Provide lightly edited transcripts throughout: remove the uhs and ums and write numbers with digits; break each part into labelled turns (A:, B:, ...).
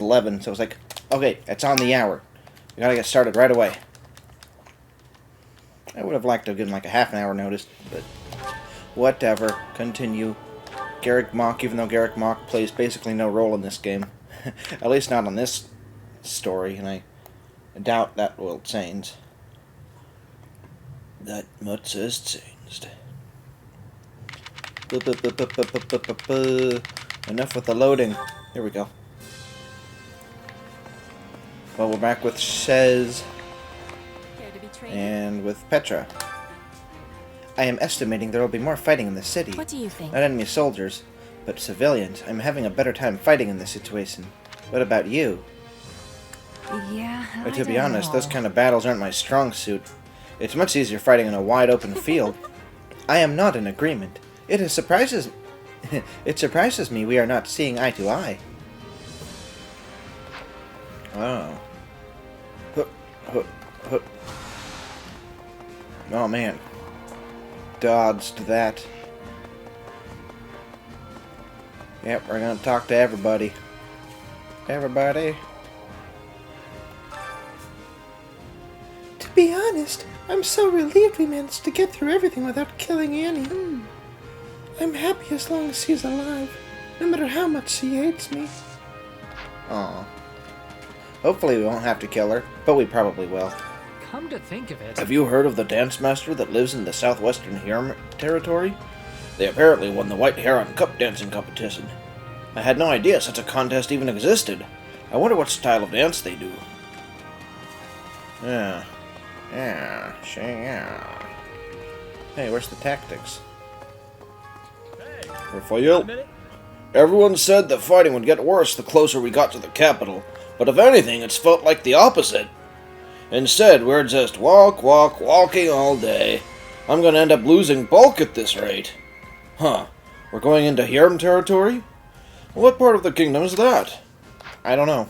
A: 11, so it was like, okay, it's on the hour. We gotta get started right away. I would have liked to have given like a half an hour notice, but whatever. Continue. Garrick Mach, even though Garrick Mach plays basically no role in this game. At least not on this story, and I doubt that will change. That much has changed. Enough with the loading. Here we go. Well, we're back with Shez and with Petra. I am estimating there will be more fighting in the city.
B: What do you think?
A: Not enemy soldiers, but civilians. I'm having a better time fighting in this situation. What about you?
B: Yeah,
A: But to be honest, those kind of battles aren't my strong suit. It's much easier fighting in a wide open field. I am not in agreement. It surprises me we are not seeing eye to eye. Oh. Oh man. Dodged that. Yep, we're gonna talk to everybody. Everybody. To be honest, I'm so relieved we managed to get through everything without killing Annie. I'm happy as long as she's alive, no matter how much she hates me. Aw. Hopefully we won't have to kill her, but we probably will.
C: Come to think of it...
A: Have you heard of the dance master that lives in the southwestern Heron territory? They apparently won the White Heron Cup dancing competition. I had no idea such a contest even existed. I wonder what style of dance they do. Yeah. Hey, where's the tactics?
C: Hey,
A: Raphael? Everyone said the fighting would get worse the closer we got to the capital, but if anything, it's felt like the opposite. Instead, we're just walking all day. I'm gonna end up losing bulk at this rate. Huh. We're going into Heron territory? What part of the kingdom is that? I don't know.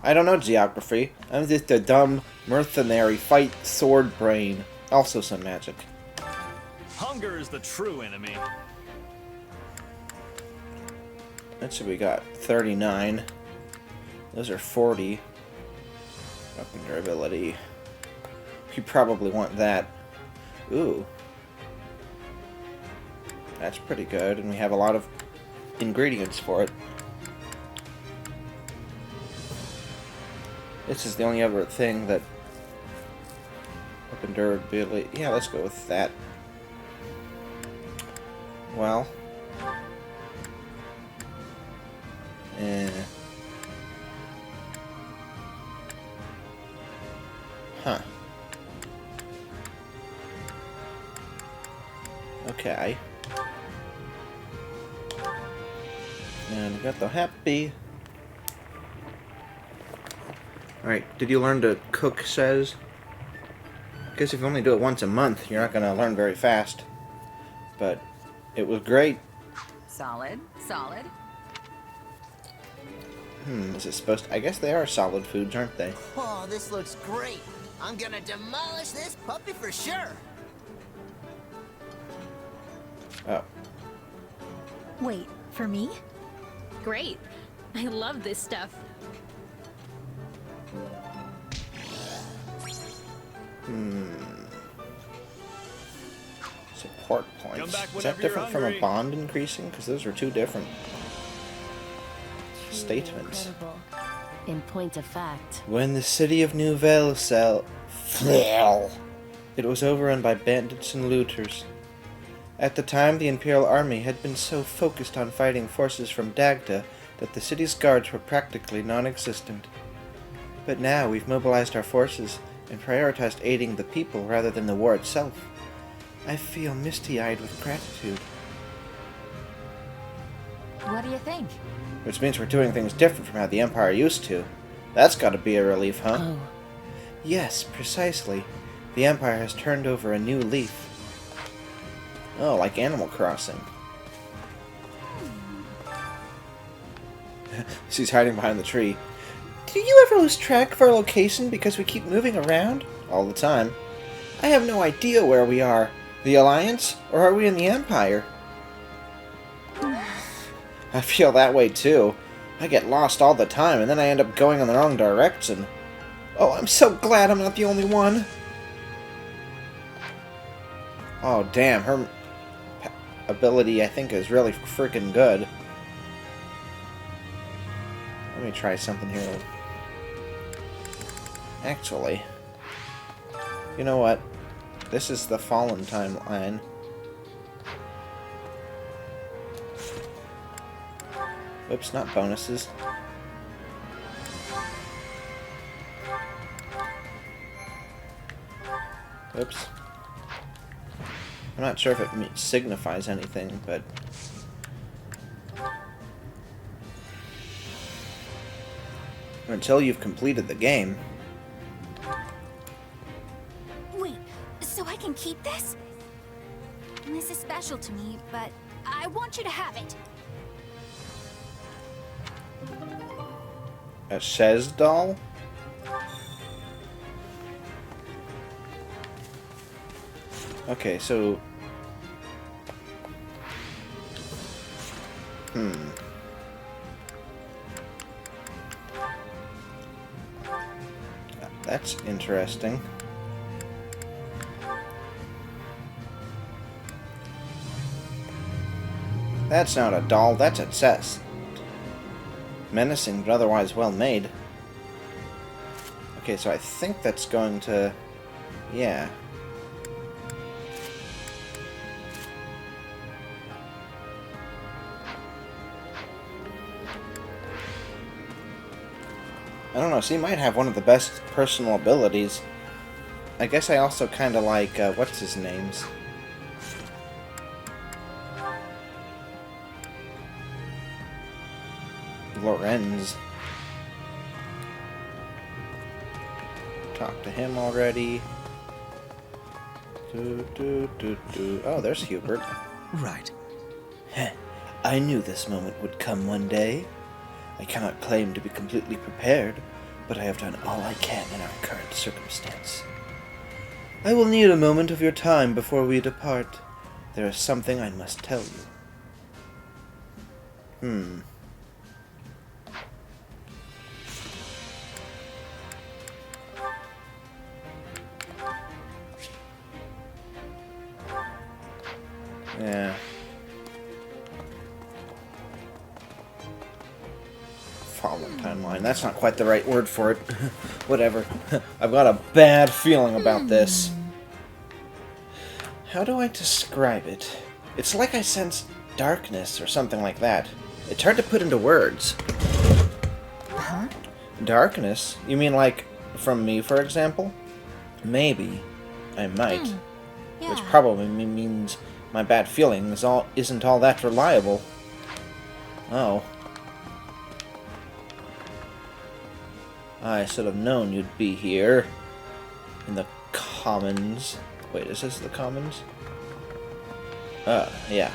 A: I don't know geography. I'm just a dumb mercenary fight sword brain. Also some magic.
C: Hunger is the true enemy.
A: That's what we got. 39. Those are 40. Weapon durability. You probably want that. Ooh. That's pretty good, and we have a lot of ingredients for it. This is the only other thing that... Weapon durability... Yeah, let's go with that. Well... Huh. Okay. And we got the happy. Alright, did you learn to cook, Says? I guess if you only do it once a month, you're not going to learn very fast. But it was great.
B: Solid.
A: Is it supposed to... I guess they are solid foods, aren't they?
D: Oh, this looks great. I'm gonna demolish this puppy for sure.
A: Oh.
E: Wait, for me?
F: Great. I love this stuff.
A: Support points.
C: Come back
A: Is that
C: whenever
A: different
C: you're
A: from a
C: hungry.
A: bond increasing? Because those are two different statements.
E: Incredible.
B: In point of fact,
A: When the city of Nouvelle fell, it was overrun by bandits and looters. At the time, the Imperial Army had been so focused on fighting forces from Dagda that the city's guards were practically non-existent. But now we've mobilized our forces and prioritized aiding the people rather than the war itself. I feel misty-eyed with gratitude.
E: What do you think?
A: Which means we're doing things different from how the Empire used to. That's gotta be a relief, huh?
B: oh,
A: Yes, precisely. The Empire has turned over a new leaf. Oh, like Animal Crossing. She's hiding behind the tree. Do you ever lose track of our location because we keep moving around? All the time. I have no idea where we are. The Alliance? Or are we in the Empire? I feel that way too. I get lost all the time, and then I end up going in the wrong direction. Oh, I'm so glad I'm not the only one. Oh, damn, her ability, I think, is really freaking good. Let me try something here. Actually, you know what? This is the Fallen timeline. Oops, not bonuses. Oops. I'm not sure if it signifies anything, but... until you've completed the game.
E: Wait, so I can keep this? This is special to me, but I want you to have it.
A: A Shez doll? Okay, so... That's interesting. That's not a doll, that's a chest. Menacing, but otherwise well made. Okay, so I think that's going to... yeah. I don't know, so he might have one of the best personal abilities. I guess I also kind of like, what's his name's? Lorenz. Talked to him already. Oh, there's Hubert.
G: Right.
A: I knew this moment would come one day. I cannot claim to be completely prepared, but I have done all I can in our current circumstance. I will need a moment of your time before we depart. There is something I must tell you. Yeah. Fallen timeline. That's not quite the right word for it. Whatever. I've got a bad feeling about this. How do I describe it? It's like I sense darkness or something like that. It's hard to put into words.
E: Huh?
A: Darkness? You mean like from me, for example? Maybe. I might.
E: Yeah.
A: Which probably means my bad feeling isn't all that reliable. Oh. I should have known you'd be here. In the Commons. Wait, is this the Commons? Yeah.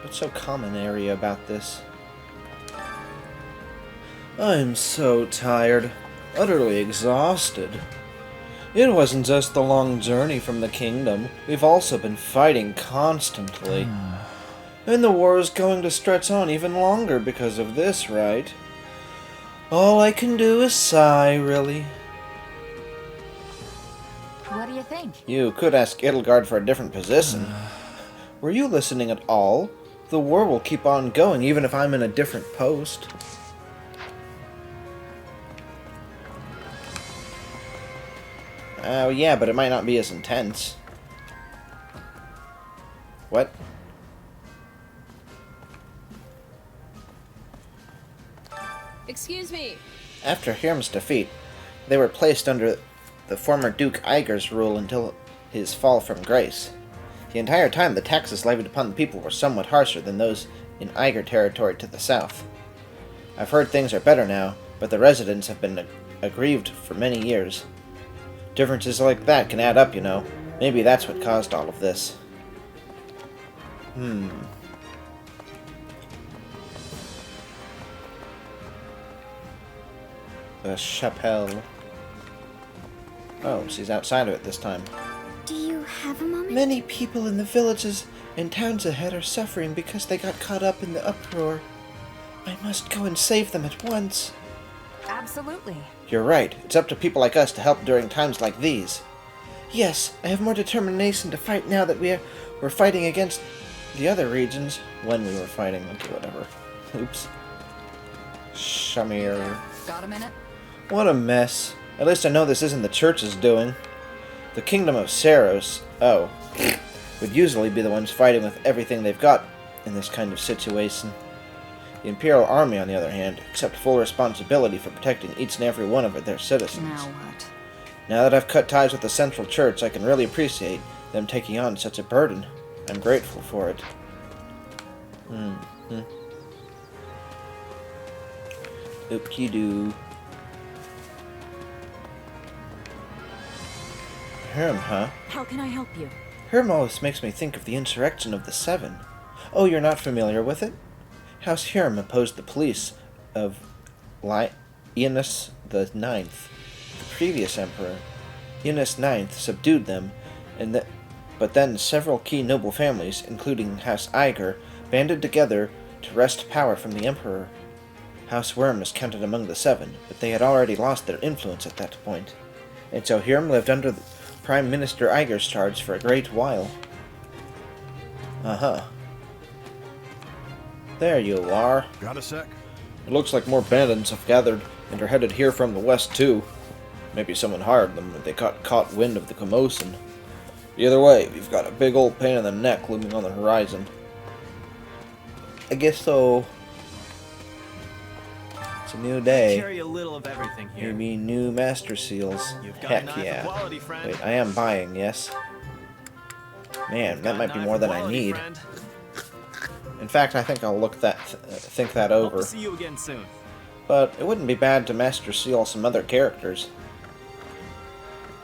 A: What's so common area about this? I'm so tired. Utterly exhausted. It wasn't just the long journey from the kingdom. We've also been fighting constantly. And the war is going to stretch on even longer because of this, right? All I can do is sigh, really.
E: What do you think?
A: You could ask Edelgard for a different position. Were you listening at all? The war will keep on going even if I'm in a different post. Oh, yeah, but it might not be as intense. What?
F: Excuse me.
A: After Hirm's defeat, they were placed under the former Duke Iger's rule until his fall from grace. The entire time, the taxes levied upon the people were somewhat harsher than those in Iger territory to the south. I've heard things are better now, but the residents have been aggrieved for many years. Differences like that can add up, you know. Maybe that's what caused all of this. The chapelle. Oh, she's outside of it this time.
E: Do you have a moment?
A: Many people in the villages and towns ahead are suffering because they got caught up in the uproar. I must go and save them at once.
B: Absolutely.
A: You're right. It's up to people like us to help during times like these. Yes, I have more determination to fight now that we're fighting against the other regions. When we were fighting. Okay, whatever. Oops. Shamir.
B: Got a minute?
A: What a mess. At least I know this isn't the church's doing. The kingdom of Saros, would usually be the ones fighting with everything they've got in this kind of situation. The Imperial Army, on the other hand, accept full responsibility for protecting each and every one of their citizens.
B: Now what?
A: Now that I've cut ties with the Central Church, I can really appreciate them taking on such a burden. I'm grateful for it. Oop-de-doo. Herm, huh?
B: How can I help you?
A: Herm always makes me think of the insurrection of the Seven. Oh, you're not familiar with it? House Herm opposed the police of Eonis the Ninth, the previous emperor. Eonis IX subdued them, but then several key noble families, including House Iger, banded together to wrest power from the emperor. House Worm is counted among the Seven, but they had already lost their influence at that point, and so Herm lived under Prime Minister Iger's charge for a great while. There you are.
G: Got a sec?
A: It looks like more bandits have gathered and are headed here from the west too. Maybe someone hired them, but they caught wind of the commotion. Either way, we've got a big old pain in the neck looming on the horizon. I guess so. It's a new day.
C: Carry a little of everything here.
A: Maybe new Master Seals.
C: You've got
A: Heck
C: an eye for
A: yeah.
C: quality, friend.
A: Wait, I am buying, yes. Man, that might be more than I need. In fact, I think I'll think that
C: Hope
A: over.
C: to see you again soon.
A: But it wouldn't be bad to Master Seal some other characters.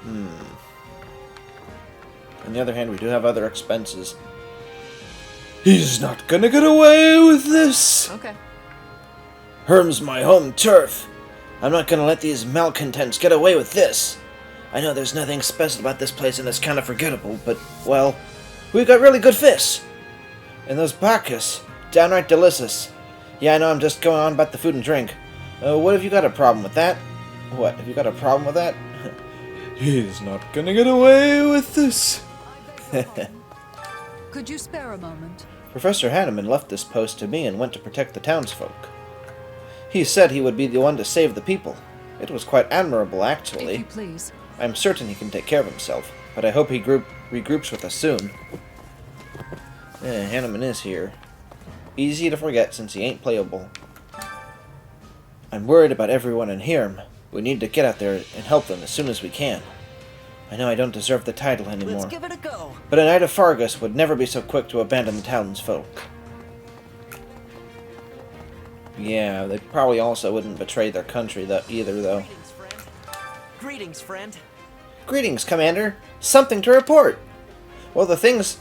A: On the other hand, we do have other expenses. He's not gonna get away with this!
B: Okay.
A: Herm's my home turf. I'm not gonna let these malcontents get away with this. I know there's nothing special about this place and it's kind of forgettable, but, well, we've got really good fish. And those bacchus, downright delicious. Yeah, I know I'm just going on about the food and drink. What have you got a problem with that? What, have you got a problem with that? He's not gonna get away with this.
B: Could you spare a moment?
A: Professor Hanneman left this post to me and went to protect the townsfolk. He said he would be the one to save the people. It was quite admirable, actually.
B: If you please.
A: I'm certain he can take care of himself, but I hope he regroups with us soon. Hanneman is here. Easy to forget since he ain't playable. I'm worried about everyone in Hirm. We need to get out there and help them as soon as we can. I know I don't deserve the title anymore.
D: Let's give it a go.
A: But a knight of Fargus would never be so quick to abandon the townsfolk. Yeah, they probably also wouldn't betray their country either, though.
D: Greetings, friend. Greetings, friend.
A: Greetings, Commander. Something to report. Well, the things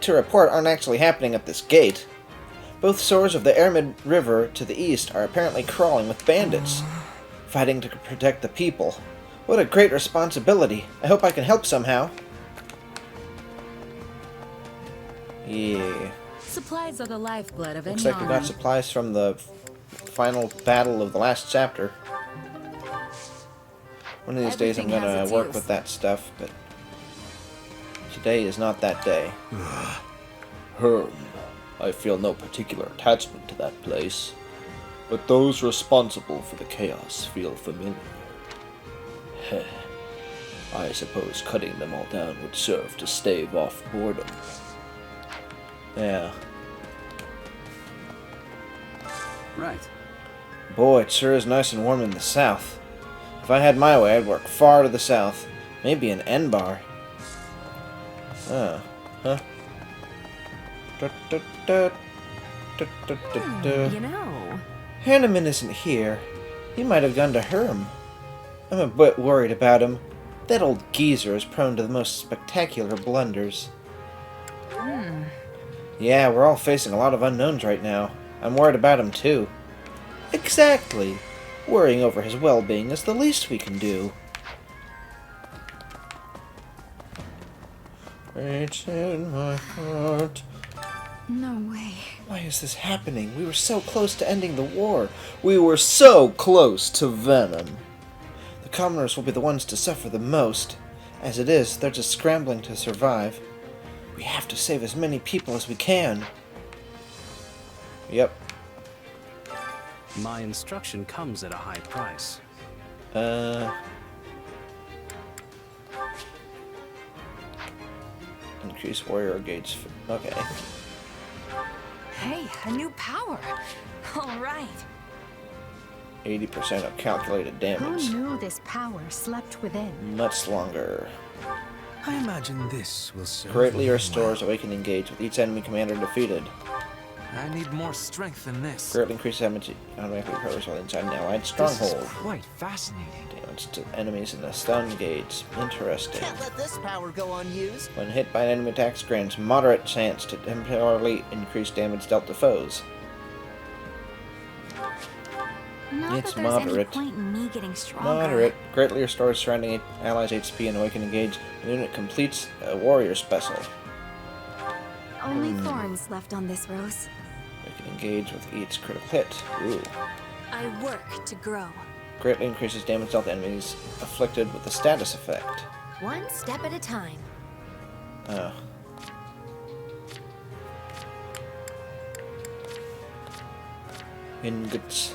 A: to report aren't actually happening at this gate. Both shores of the Ermid River to the east are apparently crawling with bandits, fighting to protect the people. What a great responsibility. I hope I can help somehow. Yeah.
B: Supplies are the lifeblood of
A: Looks
B: any
A: like we got
B: army.
A: supplies from the final battle of the last chapter. One of these days I'm
B: Everything
A: gonna
B: has its
A: work
B: use.
A: with that stuff, but today is not that day. Herm. I feel no particular attachment to that place, but those responsible for the chaos feel familiar. Heh. I suppose cutting them all down would serve to stave off boredom. Yeah.
G: Right.
A: Boy, it sure is nice and warm in the south. If I had my way, I'd work far to the south. Maybe in Enbar. Huh.
B: You know.
A: Hanneman isn't here. He might have gone to Herm. I'm a bit worried about him. That old geezer is prone to the most spectacular blunders. Yeah, we're all facing a lot of unknowns right now. I'm worried about him too. Exactly. Worrying over his well-being is the least we can do. It's in my heart.
B: No way.
A: Why is this happening? We were so close to ending the war. We were so close to Venom. The commoners will be the ones to suffer the most. As it is, they're just scrambling to survive. We have to save as many people as we can. Yep.
G: My instruction comes at a high price.
A: Increase warrior gauge. Okay.
E: Hey, a new power. All right.
A: 80% of calculated damage.
E: Who knew this power slept within?
A: Much longer.
H: I imagine this will serve
A: Greatly
H: me
A: restores
H: well.
A: awakening gauge with each enemy commander defeated.
H: I need more strength than this.
A: Greatly increases damage automatically recovers while inside an allied
H: This is
A: stronghold.
H: quite fascinating.
A: Damage to enemies in a stun gauge. Interesting.
D: Can't let this power go unused.
A: When hit by an enemy attack, grants moderate chance to temporarily increase damage dealt to foes.
E: Not
A: It's
E: that there's any
A: moderate.
E: point in me getting stronger.
A: Moderate. Greatly restores surrounding allies' HP and awakening gauge. The unit completes a warrior special.
E: Only thorns left on this rose.
A: Awakening gauge with each critical hit. Ooh.
E: I work to grow.
A: Greatly increases damage dealt to enemies afflicted with the status effect.
E: One step at a time.
A: Ingots.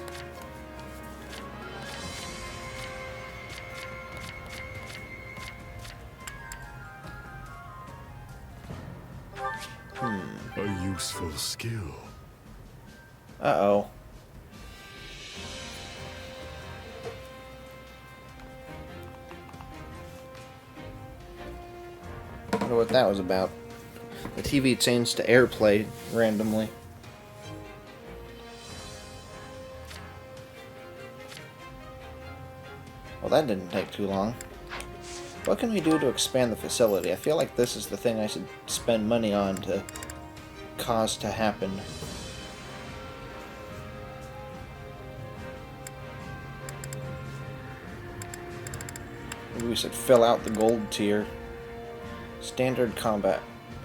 I: A useful skill.
A: Uh-oh. Wonder what that was about. The TV changed to AirPlay randomly. Well, that didn't take too long. What can we do to expand the facility? I feel like this is the thing I should spend money on to cause to happen. Maybe we should fill out the gold tier. Standard combat.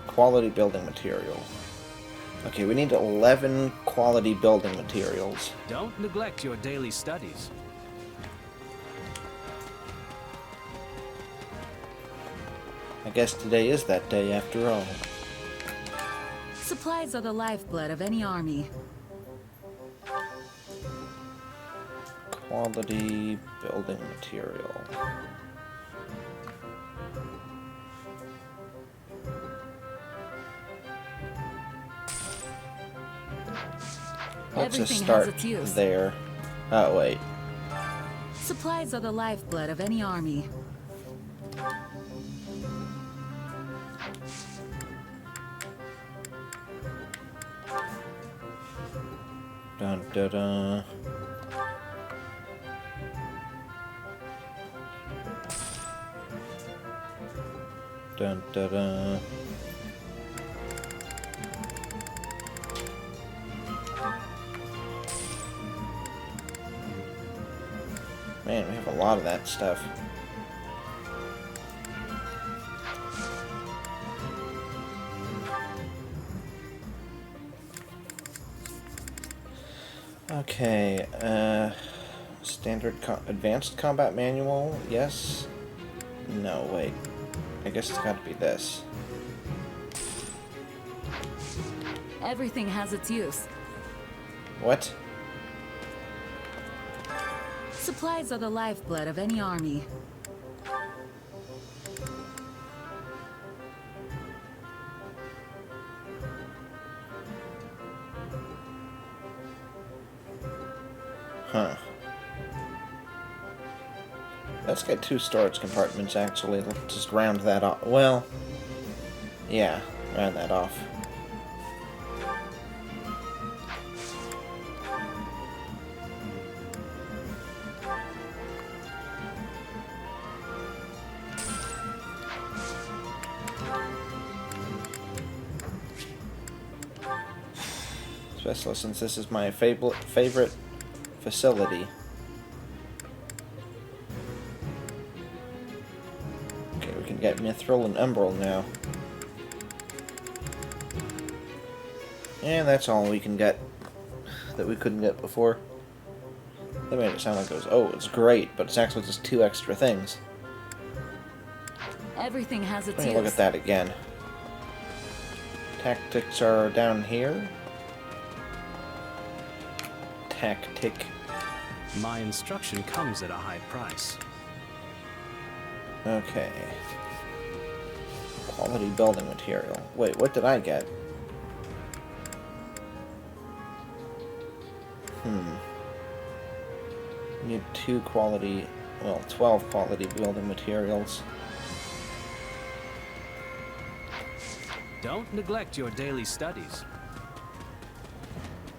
A: Quality building material. Okay, we need 11 quality building materials.
G: Don't neglect your daily studies.
A: I guess today is that day after all.
B: Supplies are the lifeblood of any army.
A: Quality building material. Let's just
B: Everything
A: start
B: has its use.
A: there. Oh, wait.
B: Supplies are the lifeblood of any army.
A: Dun dun dun. Dun dun dun. Man, we have a lot of that stuff. Okay, standard advanced combat manual, yes? No, wait. I guess it's gotta be this.
B: Everything has its use.
A: What?
B: Supplies are the lifeblood of any army.
A: Huh. Let's get 2 storage compartments, actually. Let's just round that off. Well, yeah, round that off. Especially since this is my favorite facility. Okay, we can get Mithril and Umbral now. And that's all we can get that we couldn't get before. They made it sound like it was, oh, it's great, but it's actually just 2 extra things.
B: Everything has its
A: Let me
B: use.
A: look at that again. Tactics are down here. Tactic.
G: My instruction comes at a high price.
A: Okay. Quality building material. Wait, what did I get? Need 2 quality, well, 12 quality building materials.
G: Don't neglect your daily studies.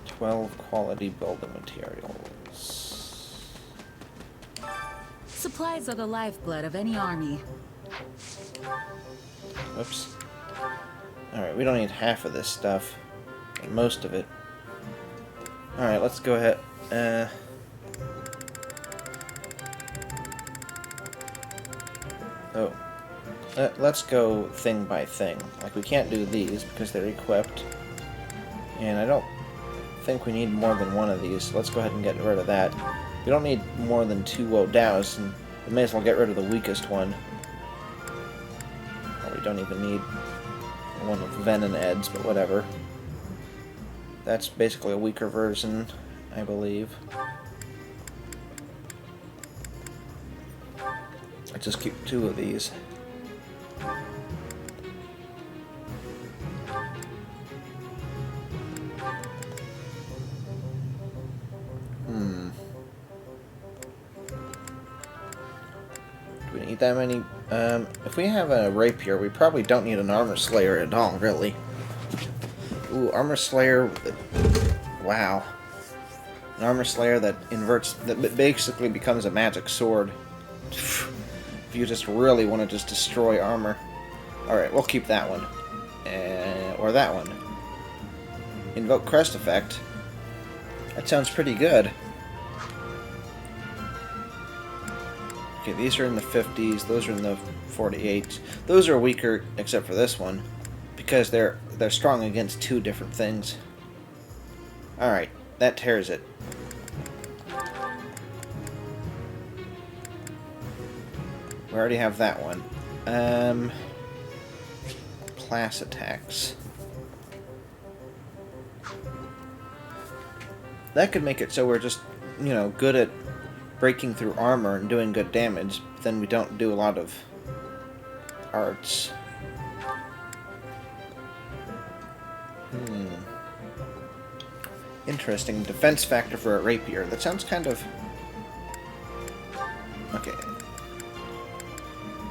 A: 12 quality building materials.
B: Supplies are the lifeblood of any army.
A: Whoops. Alright, we don't need half of this stuff. Most of it. Alright, let's go ahead. Oh. Let's go thing by thing. Like, we can't do these because they're equipped. And I don't think we need more than one of these, so let's go ahead and get rid of that. We don't need more than 2 Wodaos, and we may as well get rid of the weakest one. Well, we don't even need one of Venom Ed's, but whatever. That's basically a weaker version, I believe. Let's just keep 2 of these. Do we need that many? If we have a rapier, we probably don't need an armor slayer at all, really. Ooh, armor slayer. Wow. An armor slayer that inverts, that basically becomes a magic sword. If you just really want to just destroy armor. Alright, we'll keep that one. Or that one. Invoke crest effect. That sounds pretty good. Okay, these are in the 50s, those are in the 48s. Those are weaker, except for this one, because they're strong against 2 different things. Alright, that tears it. We already have that one. Class attacks. That could make it so we're just, you know, good at breaking through armor and doing good damage, but then we don't do a lot of arts. Interesting. Defense factor for a rapier. That sounds kind of... Okay.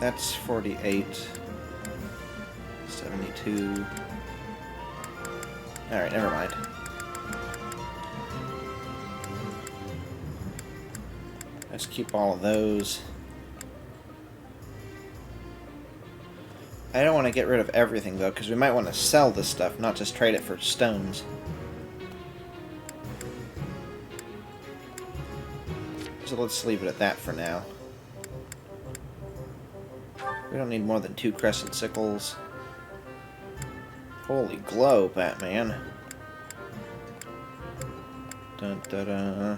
A: That's 48. 72. Alright, never mind. Let's keep all of those. I don't want to get rid of everything, though, because we might want to sell this stuff, not just trade it for stones. So let's leave it at that for now. We don't need more than 2 crescent sickles. Holy glow, Batman. Dun, da, da.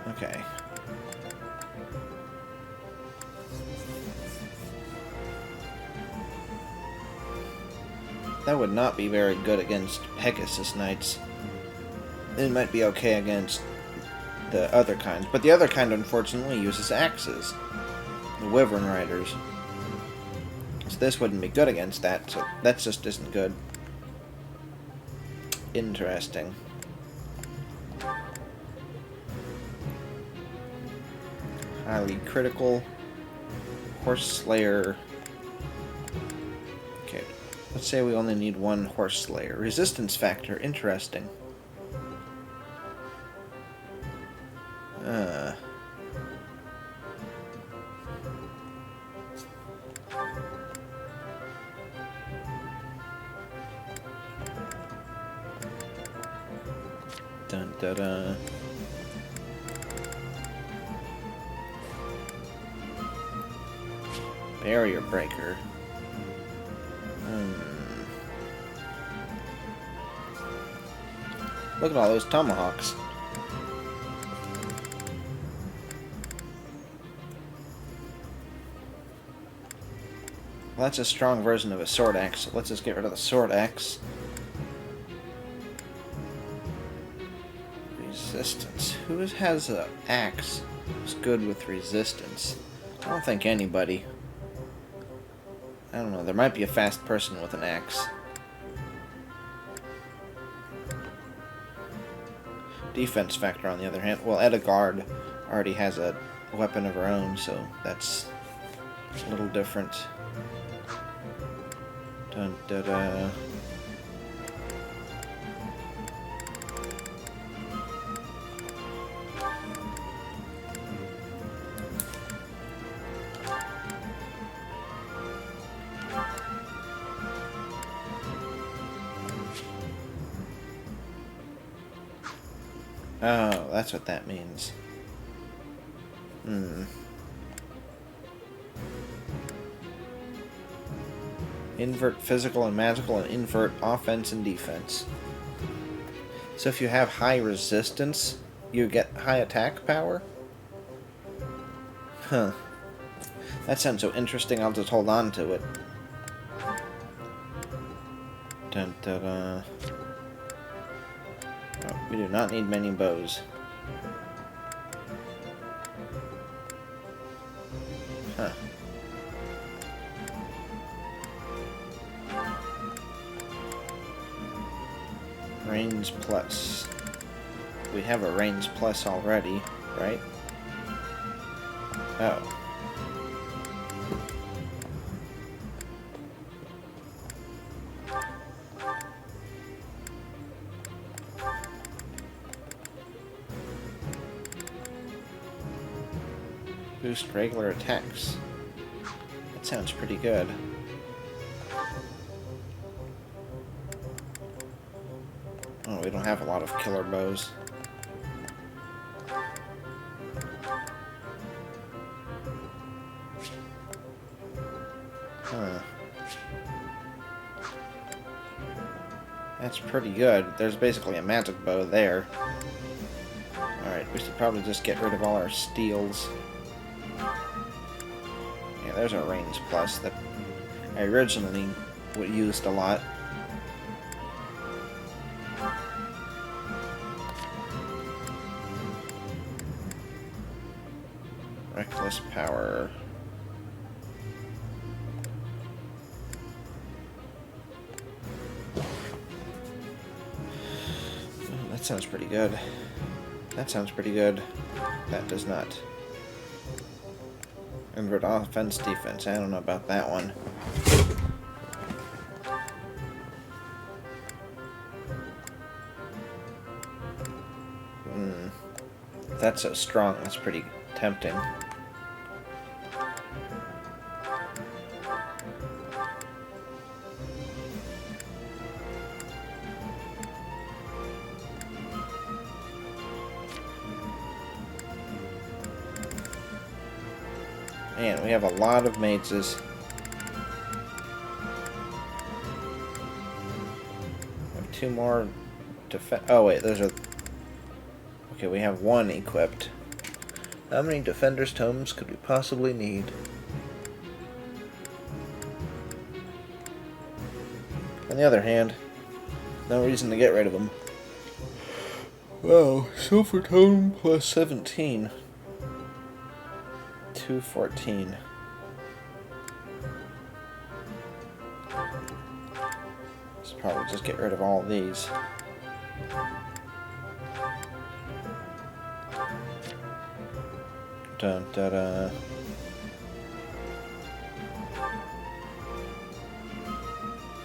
A: Okay. That would not be very good against Pegasus Knights. It might be okay against the other kinds, but the other kind unfortunately uses axes. The Wyvern Riders. So this wouldn't be good against that, so that just isn't good. Interesting. Highly critical. Horse Slayer. Okay, let's say we only need 1 Horse Slayer. Resistance factor, interesting. Dun da da. Barrier breaker. Look at all those tomahawks. Well, that's a strong version of a sword axe, so let's just get rid of the sword axe. Resistance. Who has an axe who's good with resistance? I don't think anybody. I don't know, there might be a fast person with an axe. Defense factor, on the other hand. Well, Edagard already has a weapon of her own, so that's a little different. Dun, da, da. Oh, that's what that means. Invert physical and magical, and invert offense and defense. So if you have high resistance, you get high attack power? Huh. That sounds so interesting, I'll just hold on to it. Dun, dun, dun. Oh, we do not need many bows. Huh. Range plus. We have a range plus already, right? Oh. Boost regular attacks. That sounds pretty good. Oh, we don't have a lot of killer bows. Huh. That's pretty good. There's basically a magic bow there. Alright, we should probably just get rid of all our steels. Yeah, there's a range plus that I originally used a lot. Reckless power. Oh, that sounds pretty good. That sounds pretty good. That does not. Invert offense, defense. I don't know about that one. That's so strong. That's pretty tempting. Man, we have a lot of mages. We have two more defense. Oh wait, those are. Okay, we have one equipped. How many defender's tomes could we possibly need? On the other hand, no reason to get rid of them. Wow, silver tome plus 17. 214. Let's probably just get rid of all these. Dun, da, da.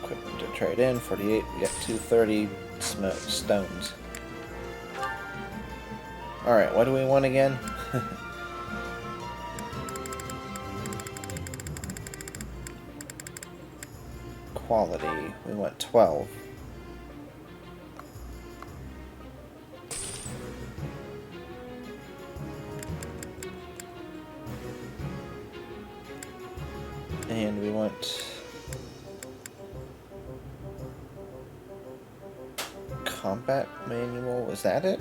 A: Equipment to trade in, 48. We got 230 stones. Alright, what do we want again? Quality. We want 12. And we want combat manual. Was that it?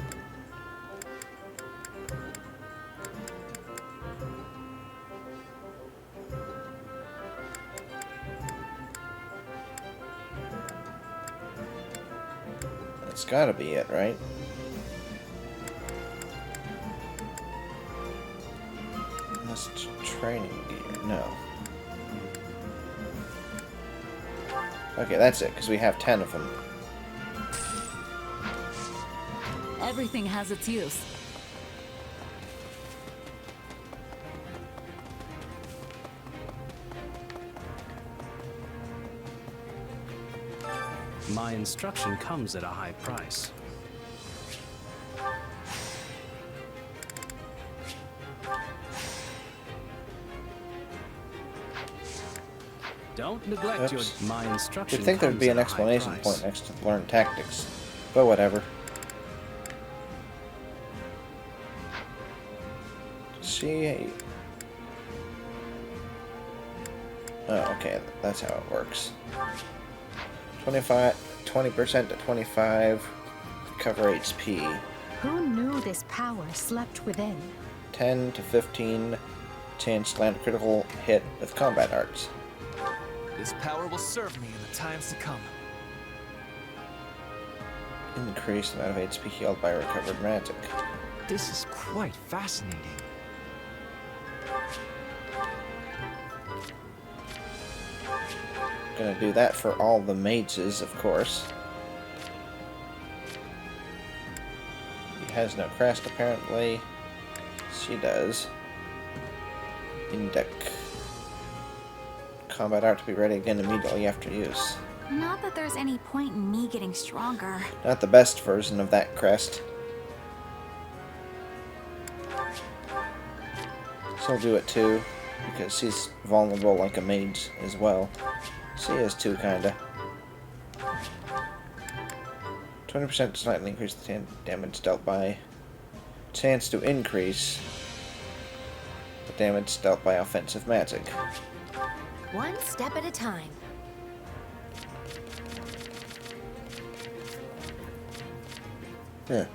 A: That's gotta be it, right? That's training gear. No. Okay, that's it, because we have 10 of them.
B: Everything has its use.
G: My instruction comes at a high price. Don't neglect
A: Oops.
G: my instruction.
A: You'd think there'd
G: comes
A: be
G: at
A: an
G: a high
A: explanation
G: price.
A: point next to learn tactics. But whatever. See. Oh, okay. That's how it works. 20% to 25. Cover HP.
E: Who knew this power slept within?
A: 10 to 15. Chance to land a critical hit with combat arts.
H: This power will serve me in the times to come.
A: Increase the amount of HP healed by recovered magic.
H: This is quite fascinating.
A: Gonna do that for all the mages, of course. He has no crest, apparently. She does. Indec. Combat art to be ready again immediately after use.
E: Not that there's any point in me getting stronger.
A: Not the best version of that crest. She'll do it too, because she's vulnerable like a mage as well. She is too, kinda. 20% to slightly increase the damage dealt by. Chance to increase the damage dealt by offensive magic.
E: One step at a time.
A: Yeah.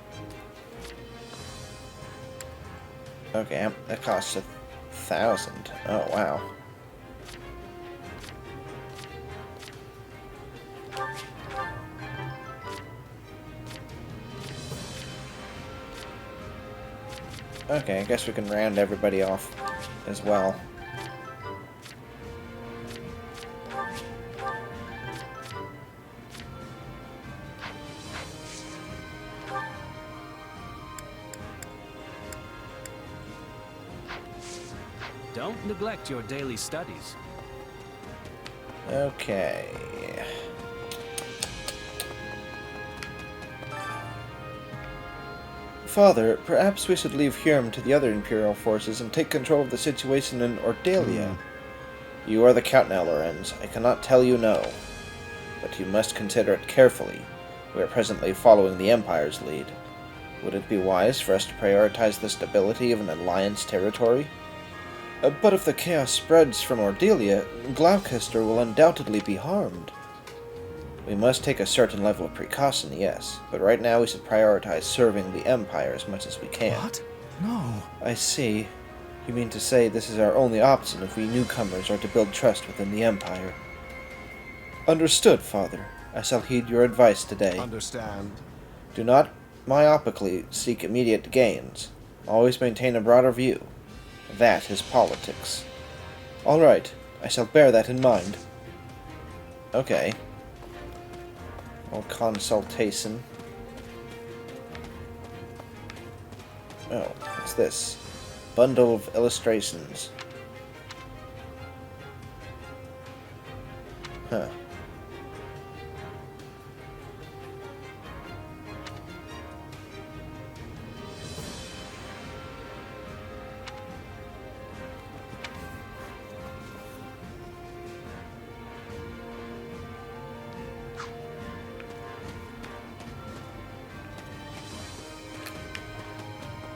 A: Okay, that costs 1,000. Oh, wow. Okay, I guess we can round everybody off as well.
G: Don't neglect your daily studies.
A: Okay. Father, perhaps we should leave Hirm to the other Imperial forces and take control of the situation in Ordalia. You are the Count now, Lorenz. I cannot tell you no. But you must consider it carefully. We are presently following the Empire's lead. Would it be wise for us to prioritize the stability of an Alliance territory? But if the chaos spreads from Ordelia, Gloucester will undoubtedly be harmed. We must take a certain level of precaution, yes, but right now we should prioritize serving the Empire as much as we can.
H: What? No.
A: I see. You mean to say this is our only option if we newcomers are to build trust within the Empire? Understood, Father. I shall heed your advice today.
I: Understand?
A: Do not myopically seek immediate gains. Always maintain a broader view. That is politics. All right, I shall bear that in mind. Okay. Or consultation. Oh, what's this? Bundle of illustrations. Huh.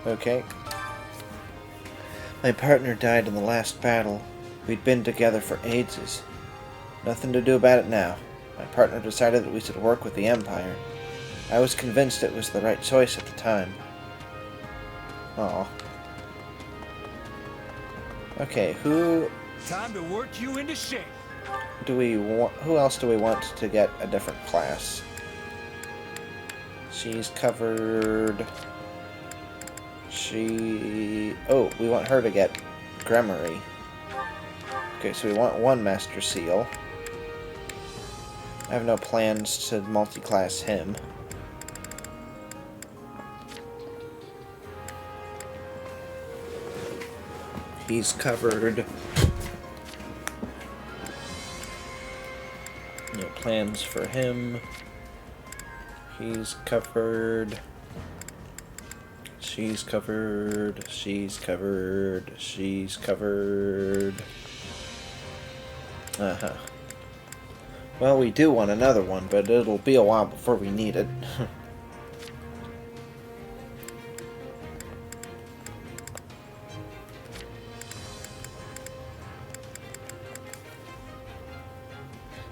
A: Okay. My partner died in the last battle. We'd been together for ages. Nothing to do about it now. My partner decided that we should work with the Empire. I was convinced it was the right choice at the time. Aw. Okay, who
H: Time to work you into shape.
A: do we want? Who else do we want to get a different class? She's covered. Oh, we want her to get Gremory. Okay, so we want one Master Seal. I have no plans to multi-class him. He's covered. No plans for him. He's covered. She's covered. She's covered. She's covered. Uh-huh. Well, we do want another one, but it'll be a while before we need it.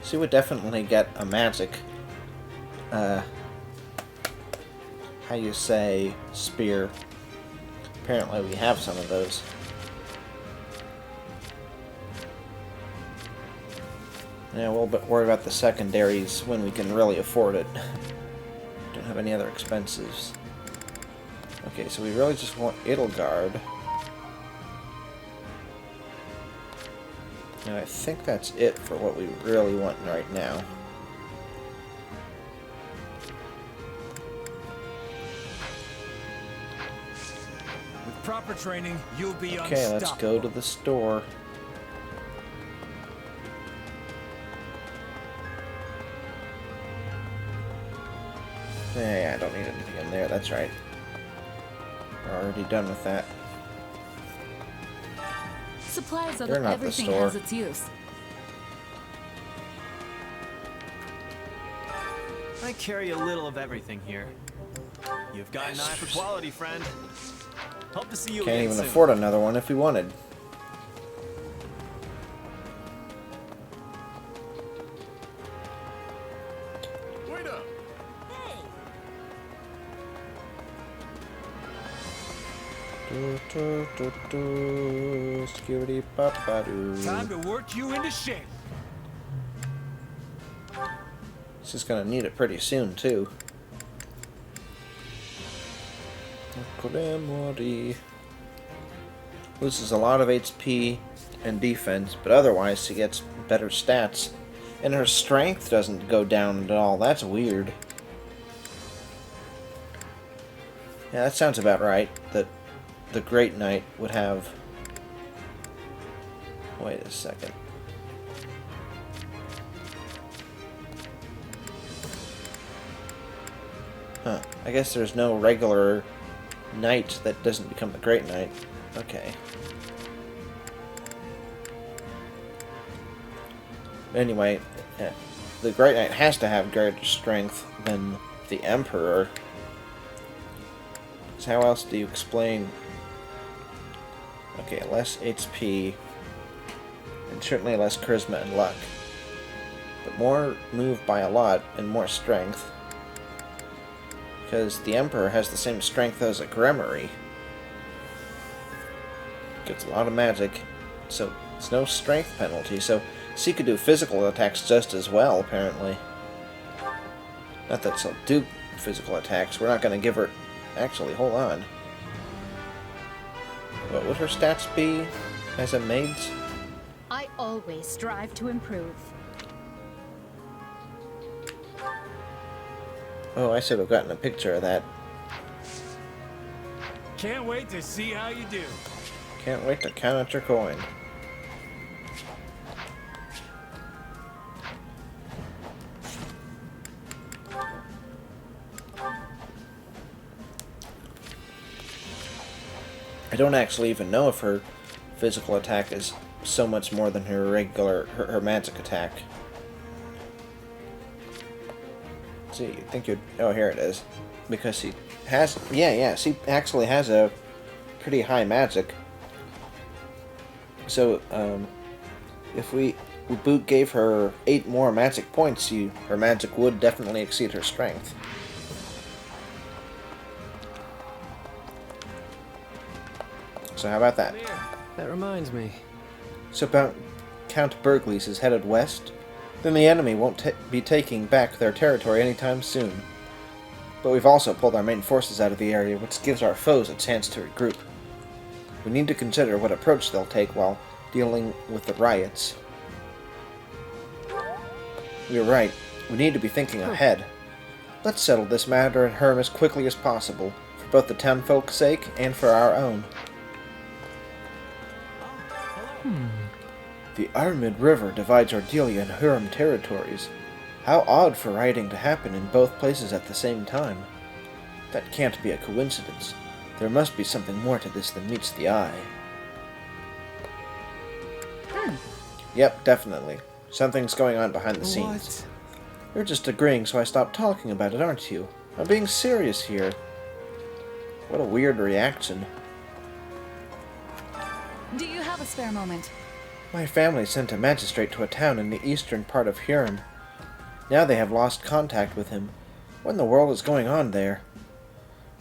A: She would definitely get a magic, how you say, spear. Apparently we have some of those. Yeah, we'll worry about the secondaries when we can really afford it. Don't have any other expenses. Okay, so we really just want Edelgard. And I think that's it for what we really want right now.
H: With proper training, you'll be unstoppable.
A: Okay, let's go to the store. Yeah, I don't need anything in there, that's right. We're already done with that.
B: Supplies are
A: They're not the
B: everything
A: store.
B: has its use.
C: I carry a little of everything here. You've got an eye for quality, friend. Hope to see you
A: Can't
C: again
A: even
C: soon.
A: afford another one if we wanted.
I: Wait up!
A: Skibidi papa-doo.
H: Time to work you into shape.
A: She's gonna need it pretty soon, too. Gremory loses a lot of HP and defense, but otherwise she gets better stats. And her strength doesn't go down at all. That's weird. Yeah, that sounds about right. That the Great Knight would have... Wait a second. Huh. I guess there's no regular knight that doesn't become the Great Knight. Okay. Anyway, the Great Knight has to have greater strength than the Emperor. So how else do you explain... Okay, less HP, and certainly less charisma and luck. But more move by a lot, and more strength. Because the Emperor has the same strength as a Gremory. Gets a lot of magic, so it's no strength penalty, so she could do physical attacks just as well, apparently. Not that she'll do physical attacks, we're not going to give her... Actually, hold on. What would her stats be as a maid's?
E: I always strive to improve.
A: Oh, I should have gotten a picture of that.
H: Can't wait to see how you do.
A: Can't wait to count out your coin. I don't actually even know if her physical attack is so much more than her regular, her magic attack. See, you think you'd... Oh, here it is. Because she has... Yeah, she actually has a pretty high magic. So, if Boot gave her 8 more magic points, her magic would definitely exceed her strength. So how about that?
G: That reminds me.
A: So Count Berglis is headed west? Then the enemy won't be taking back their territory anytime soon. But we've also pulled our main forces out of the area, which gives our foes a chance to regroup. We need to consider what approach they'll take while dealing with the riots. You're right. We need to be thinking ahead. Let's settle this matter in Herm as quickly as possible, for both the townfolk's sake and for our own. The Armid River divides Ordelia and Herm territories. How odd for rioting to happen in both places at the same time. That can't be a coincidence. There must be something more to this than meets the eye. Yep, definitely. Something's going on behind the scenes. You're just agreeing so I stop talking about it, aren't you? I'm being serious here. What a weird reaction.
B: Do you have a spare moment?
A: My family sent a magistrate to a town in the eastern part of Huron. Now they have lost contact with him. What in the world is going on there?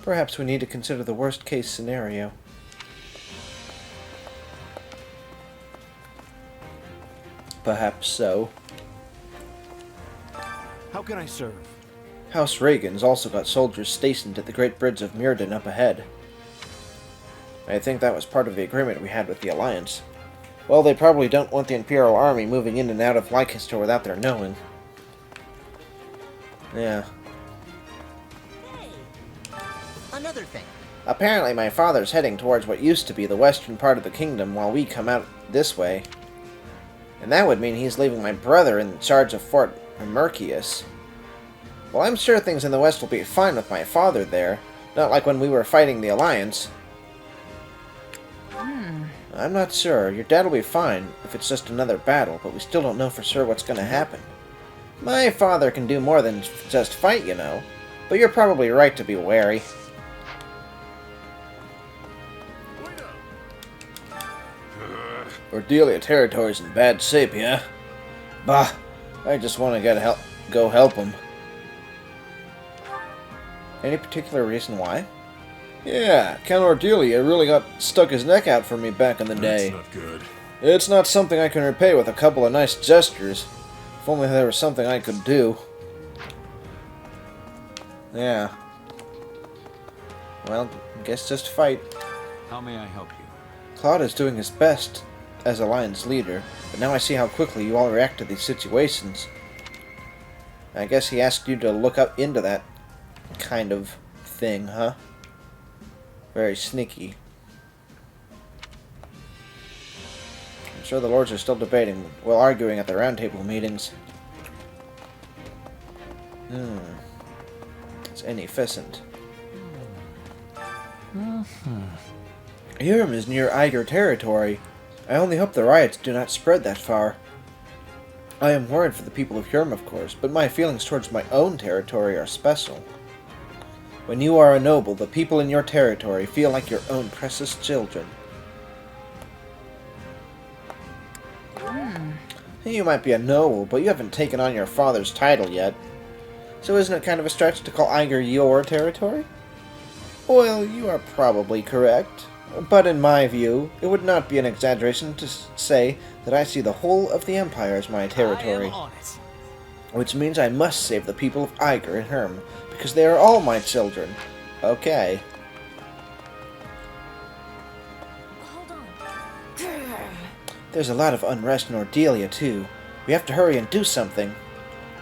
A: Perhaps we need to consider the worst-case scenario. Perhaps so.
H: How can I serve?
A: House Reagan's also got soldiers stationed at the Great Bridge of Mirden up ahead. I think that was part of the agreement we had with the Alliance. Well, they probably don't want the Imperial Army moving in and out of Leicester without their knowing. Yeah.
D: Hey, another thing.
A: Apparently my father's heading towards what used to be the western part of the kingdom while we come out this way. And that would mean he's leaving my brother in charge of Fort Mercius. Well, I'm sure things in the west will be fine with my father there. Not like when we were fighting the Alliance. I'm not sure. Your dad will be fine if it's just another battle, but we still don't know for sure what's going to happen. My father can do more than just fight, you know. But you're probably right to be wary. Ordelia territory's in bad shape, yeah? Bah, I just want to go help him. Any particular reason why? Yeah, Count Ordelia really got stuck his neck out for me back in the day.
I: That's not good.
A: It's not something I can repay with a couple of nice gestures. If only there was something I could do. Yeah. Well, I guess just fight.
H: How may I help you?
A: Claude is doing his best as Alliance leader, but now I see how quickly you all react to these situations. I guess he asked you to look up into that kind of thing, huh? Very sneaky. I'm sure the lords are still debating, well, arguing at the roundtable meetings. It's inefficient. Huron is near Eiger territory. I only hope the riots do not spread that far. I am worried for the people of Huron, of course, but my feelings towards my own territory are special. When you are a noble, the people in your territory feel like your own precious children. You might be a noble, but you haven't taken on your father's title yet. So isn't it kind of a stretch to call Eiger your territory? Well, you are probably correct. But in my view, it would not be an exaggeration to say that I see the whole of the Empire as my territory.
C: I am on it.
A: Which means I must save the people of Eiger and Herm, because they are all my children. Okay.
E: Hold on.
A: There's a lot of unrest in Ordelia, too. We have to hurry and do something.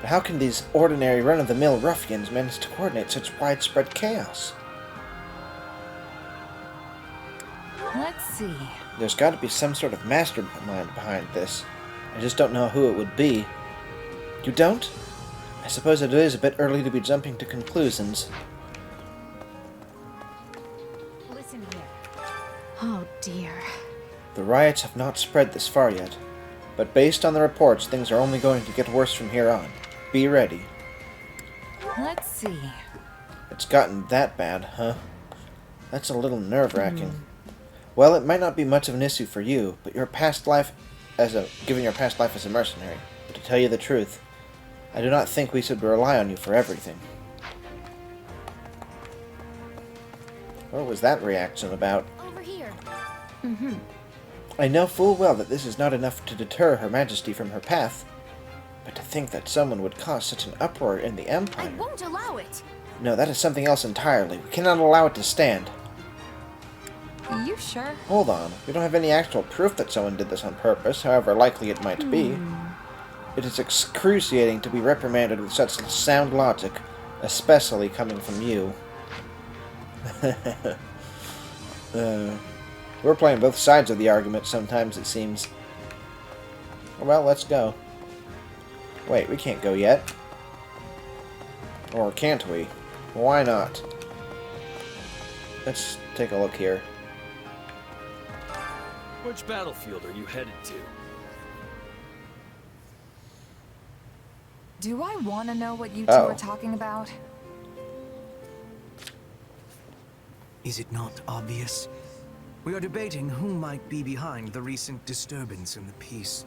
A: But how can these ordinary run-of-the-mill ruffians manage to coordinate such widespread chaos?
B: Let's see.
A: There's got to be some sort of mastermind behind this. I just don't know who it would be. You don't? I suppose it is a bit early to be jumping to conclusions.
E: Listen here.
B: Oh dear.
A: The riots have not spread this far yet, but based on the reports, things are only going to get worse from here on. Be ready.
B: Let's see.
A: It's gotten that bad, huh? That's a little nerve-wracking. Well, it might not be much of an issue for you, but given your past life as a mercenary. But to tell you the truth, I do not think we should rely on you for everything. What was that reaction about?
E: Over here.
A: I know full well that this is not enough to deter Her Majesty from her path, but to think that someone would cause such an uproar in the
E: I
A: Empire...
E: won't allow it.
A: No, that is something else entirely. We cannot allow it to stand.
B: You sure?
A: Hold on. We don't have any actual proof that someone did this on purpose, however likely it might be. It is excruciating to be reprimanded with such sound logic, especially coming from you. We're playing both sides of the argument sometimes, it seems. Well, let's go. Wait, we can't go yet. Or can't we? Why not? Let's take a look here.
H: Which battlefield are you headed to?
B: Do I want to know what you two
A: Uh-oh.
B: are talking about?
G: Is it not obvious? We are debating who might be behind the recent disturbance in the peace.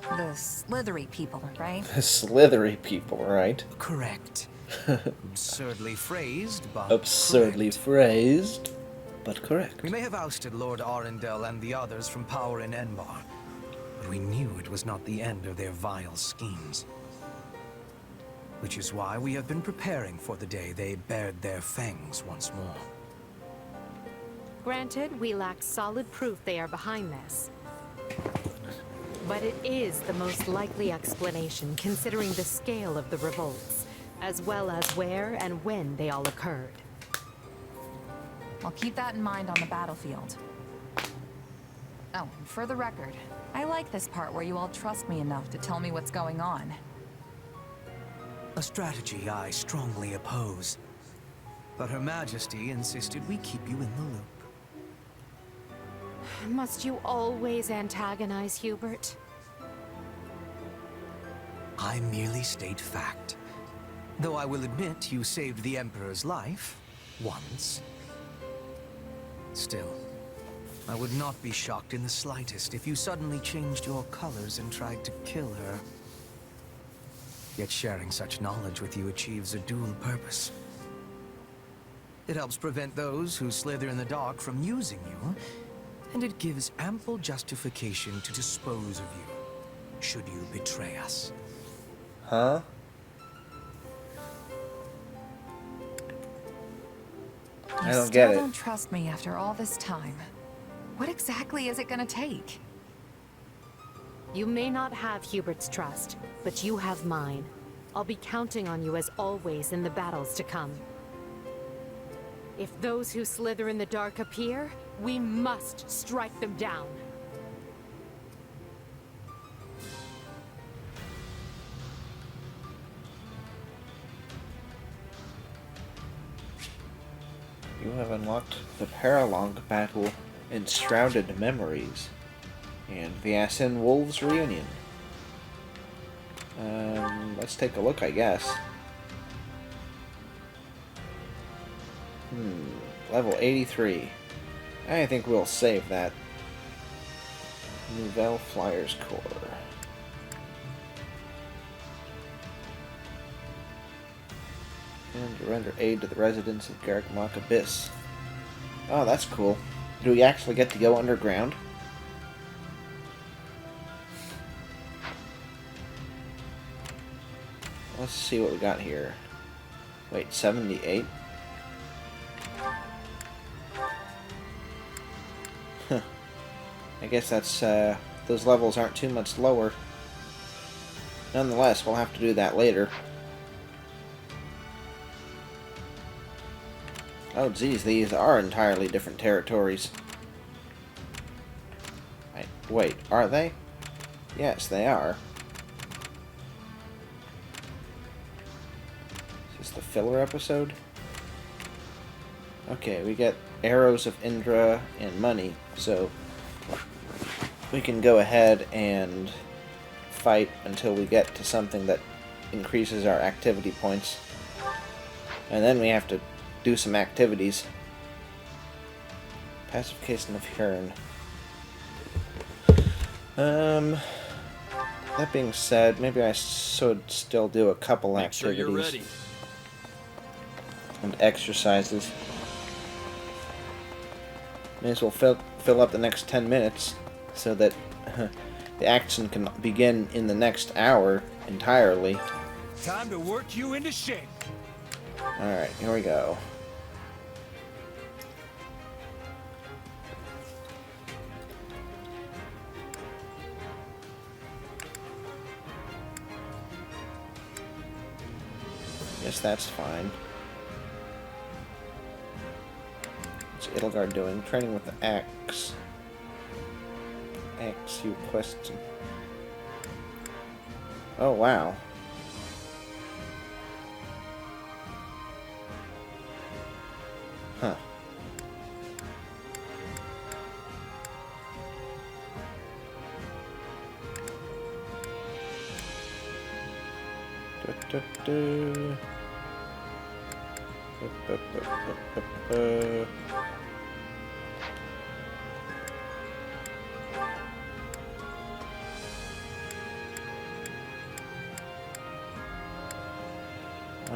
B: The slithery people, right?
A: The slithery people, right?
G: Correct. Absurdly phrased, but
A: Absurdly
G: correct.
A: phrased, but correct.
G: We may have ousted Lord Arundel and the others from power in Enbar, but we knew it was not the end of their vile schemes. Which is why we have been preparing for the day they bared their fangs once more.
J: Granted, we lack solid proof they are behind this. But it is the most likely explanation considering the scale of the revolts, as well as where and when they all occurred.
B: I'll keep that in mind on the battlefield. Oh, and for the record, I like this part where you all trust me enough to tell me what's going on.
G: A strategy I strongly oppose. But Her Majesty insisted we keep you in the loop.
J: Must you always antagonize Hubert?
G: I merely state fact. Though I will admit you saved the Emperor's life once. Still, I would not be shocked in the slightest if you suddenly changed your colors and tried to kill her. Yet sharing such knowledge with you achieves a dual purpose. It helps prevent those who slither in the dark from using you, and it gives ample justification to dispose of you, should you betray us.
A: Huh? I don't get
B: You
A: it.
B: still don't trust me after all this time. What exactly is it gonna take?
J: You may not have Hubert's trust, but you have mine. I'll be counting on you as always in the battles to come. If those who slither in the dark appear, we must strike them down.
A: You have unlocked the Paralong battle Enshrouded Memories and the Asin Wolves reunion. Let's take a look, I guess. Level 83. I think we'll save that. Nouvelle Flyers Corps. And to render aid to the residents of Gargmach Abyss. Oh, that's cool. Do we actually get to go underground? Let's see what we got here. Wait, 78? Huh. I guess that's, those levels aren't too much lower. Nonetheless, we'll have to do that later. Oh, geez, these are entirely different territories. Wait, are they? Yes, they are. Is this the filler episode? Okay, we get Arrows of Indra and money, so we can go ahead and fight until we get to something that increases our activity points. And then we have to do some activities. Pacification of Hearn. That being said, maybe I should still do a couple
H: Make sure
A: activities
H: you're ready.
A: and exercises. May as well fill up the next 10 minutes so that the action can begin in the next hour entirely.
H: Time to work you into shape.
A: Alright, here we go. Guess that's fine. What's Edelgard doing? Training with the axe. Axe you question. Oh, wow. Huh.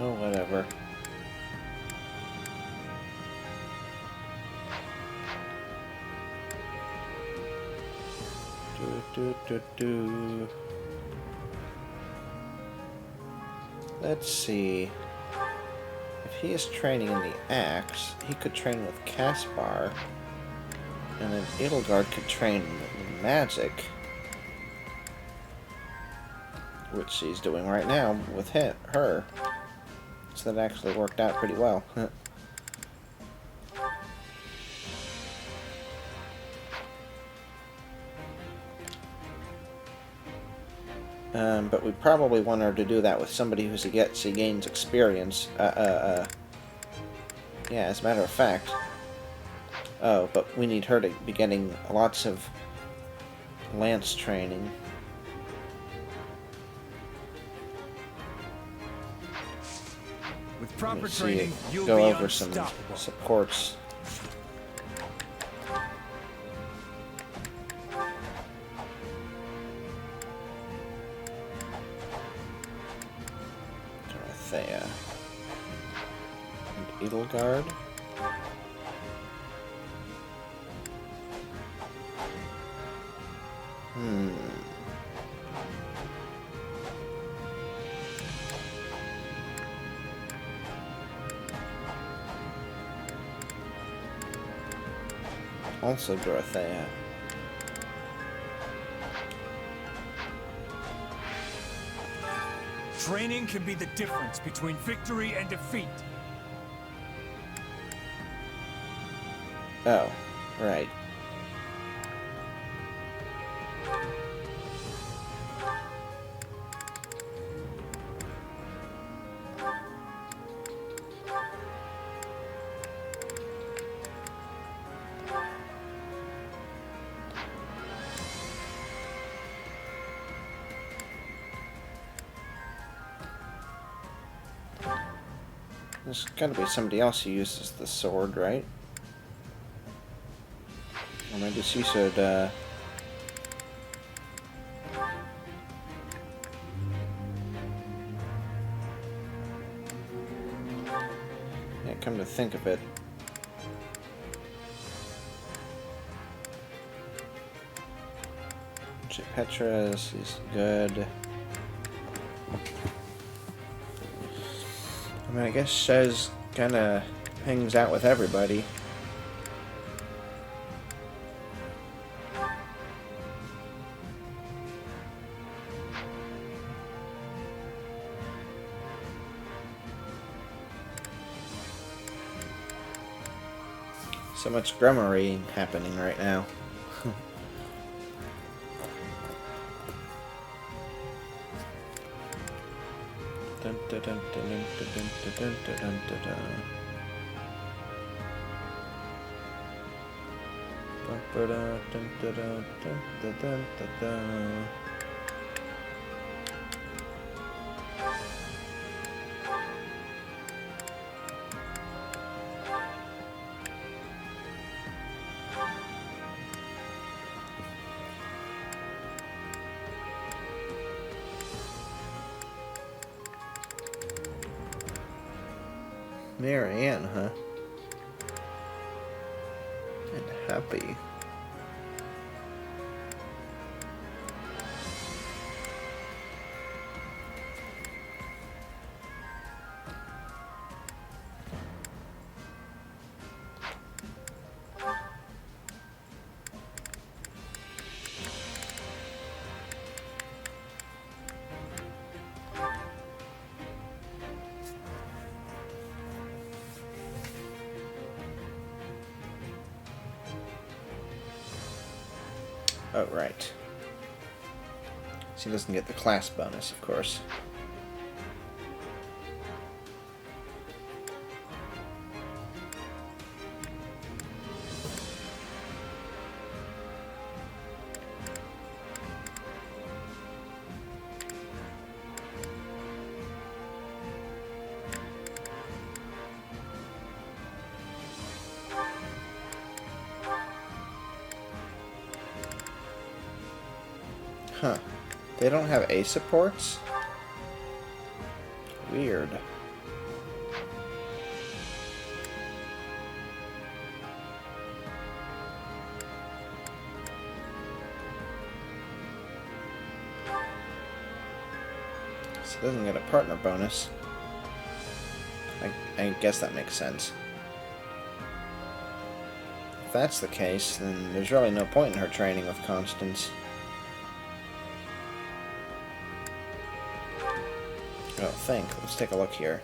A: Oh, whatever. Let's see. If he is training in the axe, he could train with Caspar, and then Edelgard could train with magic, which she's doing right now with her. So that actually worked out pretty well. But we probably want her to do that with somebody who she gains experience. Yeah, as a matter of fact. Oh, but we need her to be getting lots of lance training.
H: With proper
A: Let's
H: training,
A: see,
H: you'll
A: go
H: be
A: over some
H: unstoppable.
A: supports. Dorothea. And Edelgard. Also Dorothea.
H: Training can be the difference between victory and defeat.
A: Oh, right. There's gotta be somebody else who uses the sword, right? Or maybe she should, yeah, come to think of it. Petra's is good. I mean, I guess Shez kinda hangs out with everybody. So much grummery happening right now. Dun, dun, dun, dun, dun, dun, dun, dun, dun, dun, dun. Dun, dun, dun, dun, dun, dun, dun, dun, dun. Marianne, huh? And happy. Oh, right. So he doesn't get the class bonus, of course. Huh. They don't have A supports? Weird. So it doesn't get a partner bonus. I guess that makes sense. If that's the case, then there's really no point in her training with Constance. I don't think. Let's take a look here.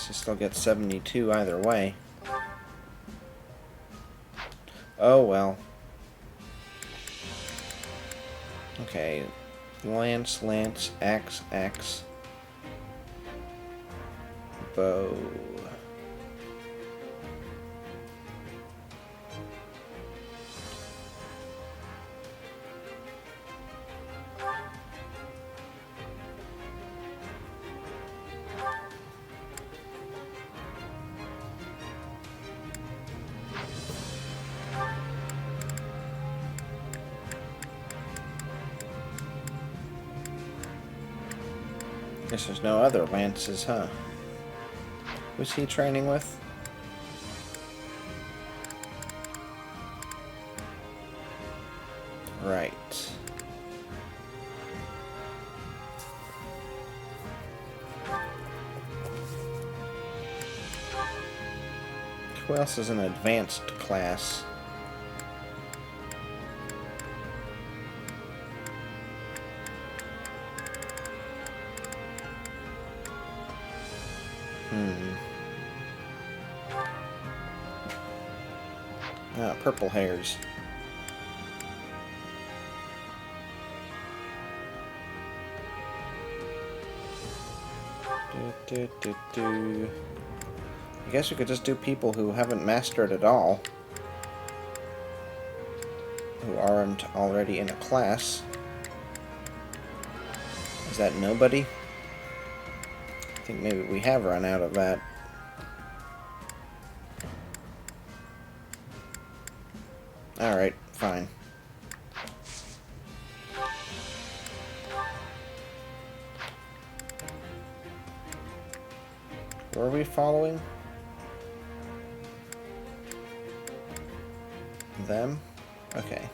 A: She still gets 72 either way. Oh well. Okay. Lance, Axe, bow. Guess there's no other lances, huh? Who's he training with? Right. Who else is an advanced class? Purple hairs. I guess we could just do people who haven't mastered it all. Who aren't already in a class. Is that nobody? I think maybe we have run out of that. Alright, fine. Were we following them? Okay.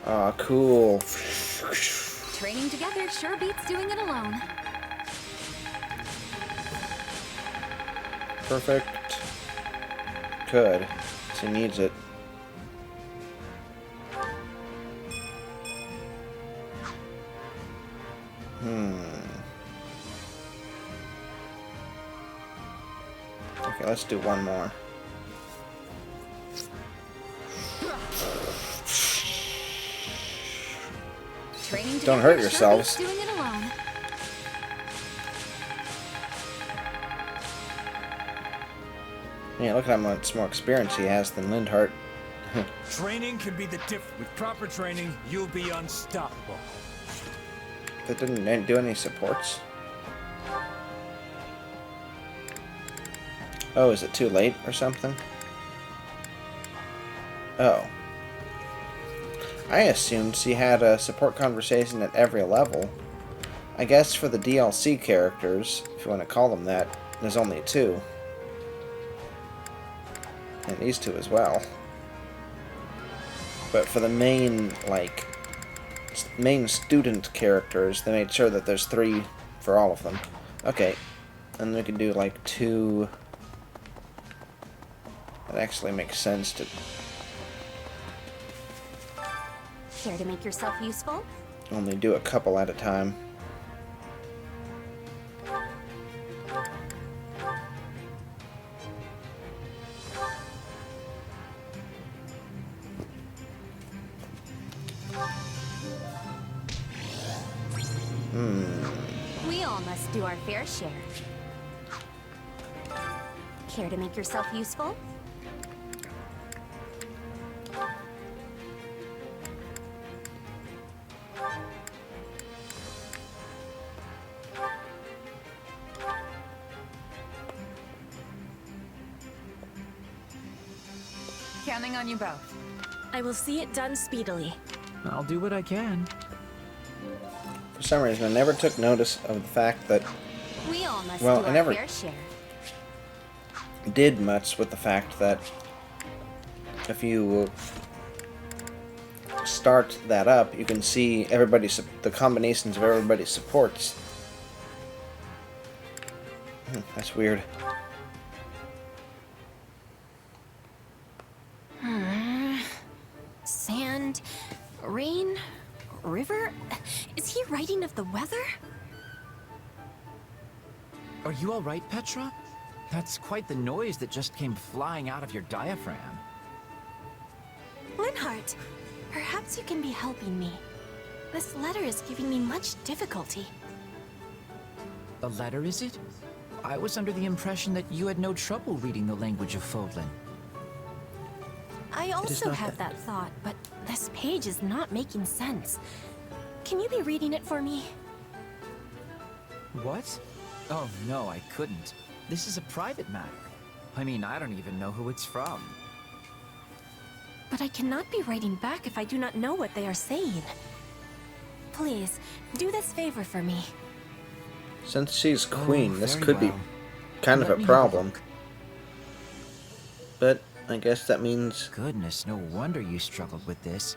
A: Aw, cool.
E: Training together sure beats doing it alone.
A: Perfect. Good. She needs it. Okay, let's do one more.
E: Training
A: Don't hurt
E: together
A: yourselves.
E: Sure beats doing it alone.
A: Yeah, look how much more experience he has than Lindhart.
H: Training can be the difference. With proper training, you'll be unstoppable.
A: That didn't do any supports? Oh, is it too late or something? Oh. I assumed she had a support conversation at every level. I guess for the DLC characters, if you want to call them that, there's only 2. And these 2 as well. But for the main, like, main student characters, they made sure that there's 3 for all of them. Okay. And we can do, like, 2... That actually makes sense to...
E: Care to make yourself useful?
A: Only do a couple at a time.
E: We all must do our fair share. Care to make yourself useful?
B: Counting on you both.
E: I will see it done speedily.
C: I'll do what I can.
A: For some reason, I never took notice of the fact that...
E: We all must
A: Well,
E: do
A: I
E: our
A: never-
E: fair share.
A: did much with the fact that if you start that up, you can see everybody's the combinations of everybody's supports. That's weird.
E: Sand, rain, river? Is he writing of the weather?
K: Are you all right, Petra? That's quite the noise that just came flying out of your diaphragm.
E: Linhardt, perhaps you can be helping me. This letter is giving me much difficulty.
K: A letter, is it? I was under the impression that you had no trouble reading the language of Fodlan.
E: I also have that thought, but this page is not making sense. Can you be reading it for me?
K: What? Oh, no, I couldn't. This is a private matter. I mean, I don't even know who it's from.
E: But I cannot be writing back if I do not know what they are saying. Please, do this favor for me.
A: Since she's queen, this
K: very
A: could be
K: well.
A: kind of
K: Let
A: a
K: me have a
A: problem.
K: look.
A: But I guess that means...
K: Goodness, no wonder you struggled with this.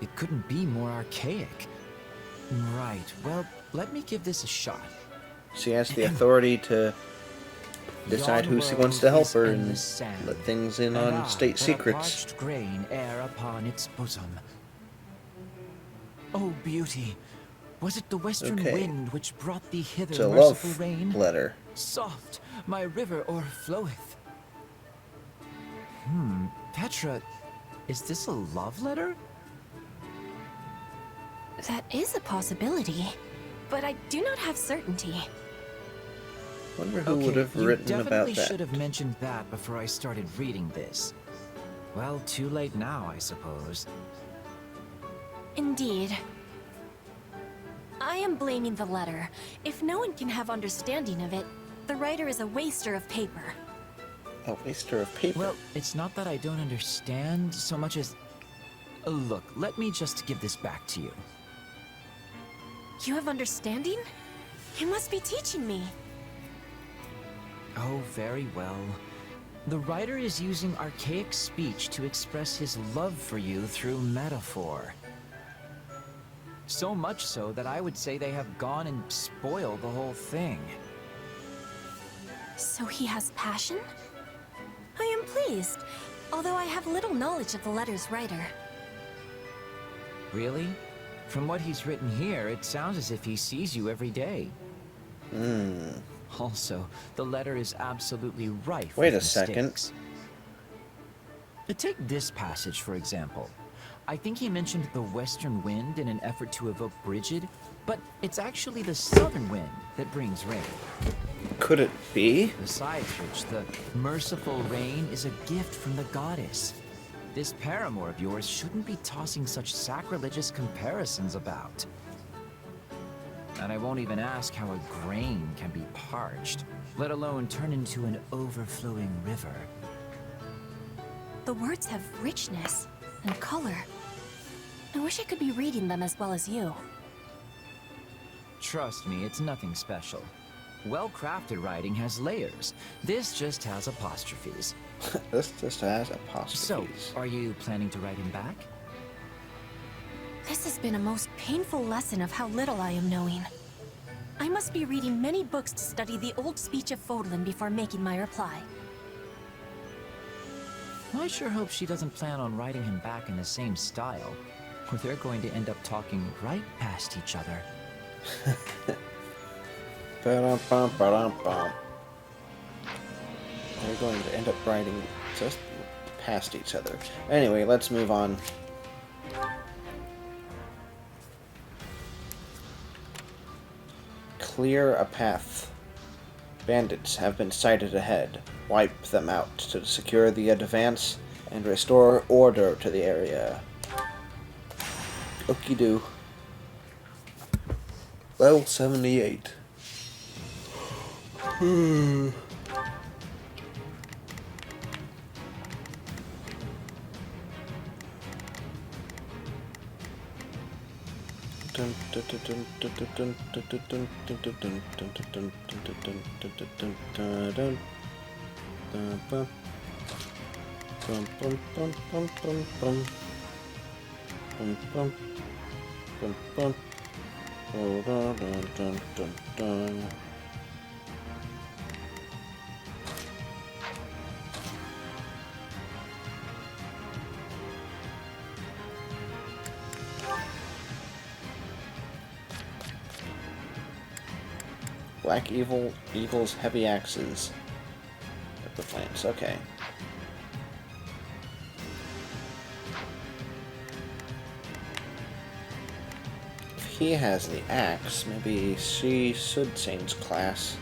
K: It couldn't be more archaic. Right, well, let me give this a shot.
A: She has the authority to decide who she wants to help her and let things in on state secrets.
K: Parched grain air upon its bosom. Oh, beauty! Was it the western
A: Okay.
K: wind which brought thee hither,
A: It's a
K: merciful
A: love
K: rain?
A: letter.
K: Soft, my river o'erfloweth. Petra, is this a love letter?
E: That is a possibility, but I do not have certainty.
A: Wonder who would have written
K: you
A: about
K: definitely
A: that.
K: should have mentioned that before I started reading this. Well, too late now, I suppose.
E: Indeed. I am blaming the letter. If no one can have understanding of it, the writer is a waster of paper.
A: A waster of paper.
K: Well, it's not that I don't understand so much as... Look, let me just give this back to you.
E: You have understanding? You must be teaching me.
K: Oh, very well. The writer is using archaic speech to express his love for you through metaphor. So much so that I would say they have gone and spoiled the whole thing.
E: So he has passion? I am pleased, although I have little knowledge of the letter's writer.
K: Really? From what he's written here, it sounds as if he sees you every day. Also, the letter is absolutely rife
A: Wait
K: with
A: a second.
K: mistakes. Take this passage, for example. I think he mentioned the western wind in an effort to evoke Brigid, but it's actually the southern wind that brings rain.
A: Could it be?
K: Besides which, the merciful rain is a gift from the goddess. This paramour of yours shouldn't be tossing such sacrilegious comparisons about. And I won't even ask how a grain can be parched, let alone turn into an overflowing river.
E: The words have richness and color. I wish I could be reading them as well as you.
K: Trust me, it's nothing special. Well-crafted writing has layers. This just has apostrophes.
A: This just has apostrophes.
K: So, are you planning to write him back?
E: This has been a most painful lesson of how little I am knowing. I must be reading many books to study the old speech of Fodlan before making my reply.
K: I sure hope she doesn't plan on writing him back in the same style, or they're going to end up talking right past each other.
A: Ba-dum-bum. They're going to end up writing just past each other. Anyway, let's move on. Clear a path. Bandits have been sighted ahead. Wipe them out to secure the advance and restore order to the area. Okie doo. Level 78. Black Eagle's heavy axes. The flames, okay. If he has the axe, maybe she should change class.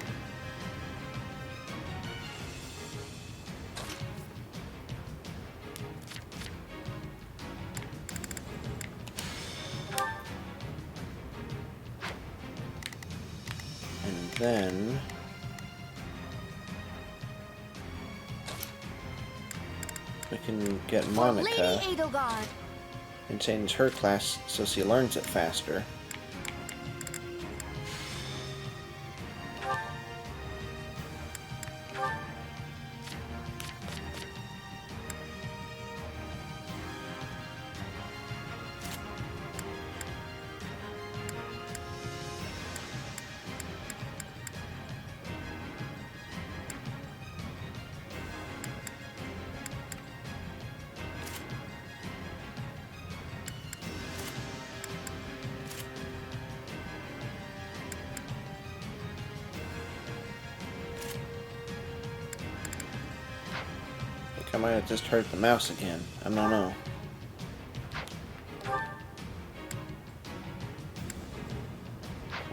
A: Then we can get Monica and change her class so she learns it faster. I might have just hurt the mouse again. I don't know.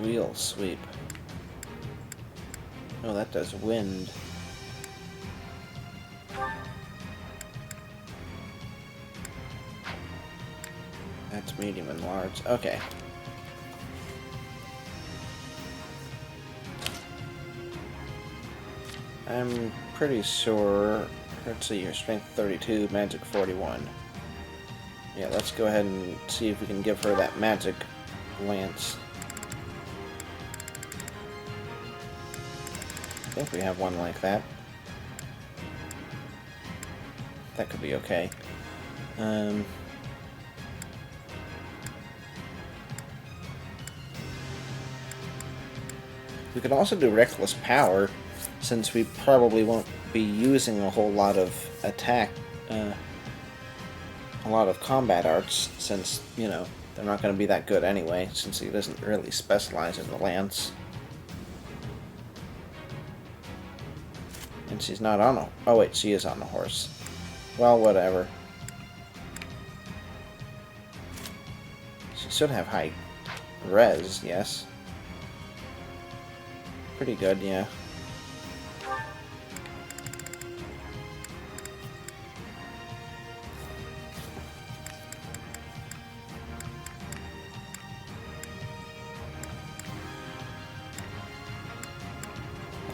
A: Wheel sweep. Oh, that does wind. That's medium and large. Okay. I'm pretty sure. Let's see here, strength 32, magic 41. Yeah, let's go ahead and see if we can give her that magic lance. I think we have one like that. That could be okay. We could also do reckless power, since we probably won't be using a whole lot of attack, a lot of combat arts, since, you know, they're not going to be that good anyway, since he doesn't really specialize in the lance. And she's not on a... oh wait, she is on the horse. Well, whatever. She should have high res, yes. Pretty good, yeah.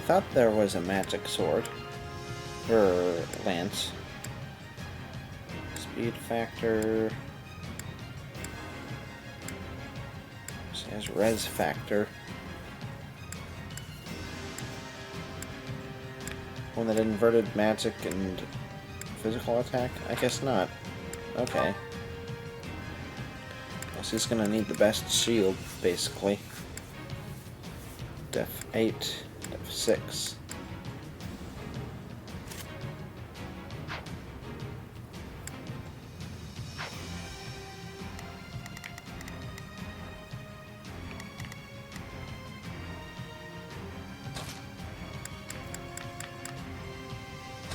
A: thought there was a magic sword. Or lance. Speed factor. It has res factor. One that inverted magic and physical attack? I guess not. Okay. Guess he's gonna need the best shield, basically. Def 8, Def 6.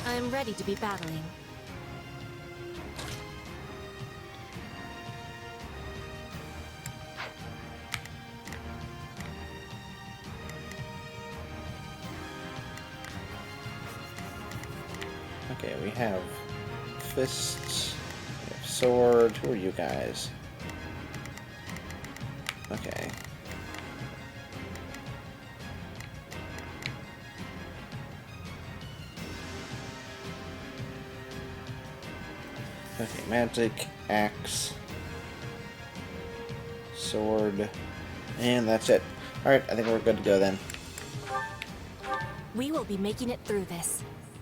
E: I'm ready to be battling.
A: Okay, we have fists, we have sword. Who are you guys? Okay. Okay, magic, axe, sword, and that's it. Alright, I think we're good to go then.
E: We will be making it through this.